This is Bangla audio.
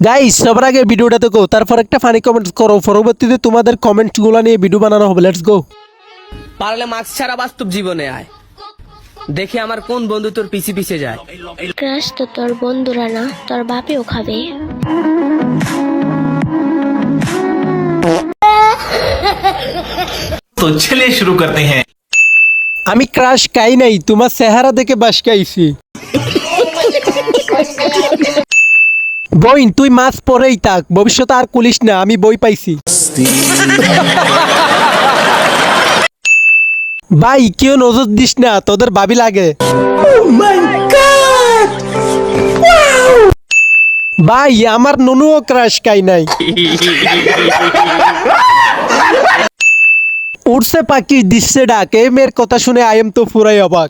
গাইস সবার আগে ভিডিওটা দেখো, তারপর একটা ফানি কমেন্টস করো, পরবর্তীতে তোমাদের কমেন্টগুলো নিয়ে ভিডিও বানানো হবে। Let's go. পারলে মাস্ক ছাড়া বাস্তব জীবনে আয়, দেখে আমার কোন বন্ধু তোর পিছে পিছে যায়। ক্রাশ তো তোর বন্ধুরা না, তোর বাপেও খাবে। तो चलिए शुरू करते हैं। আমি ক্রাশ খাই নাই, তোমার চেহারা দেখে বাস খাইছি। বইন তুই মাছ পরেই থাক, ভবিষ্যতে আর কুলিস না, আমি বই পাইছি। ভাই কেউ নজর দিস না, তোদের ভাবি লাগে। ভাই আমার নুনুও ক্রাশ খাই নাই। উড়ছে পাখি দিচ্ছে ডাক, এই মেয়ের কথা শুনে আই এম তো পুরাই অবাক।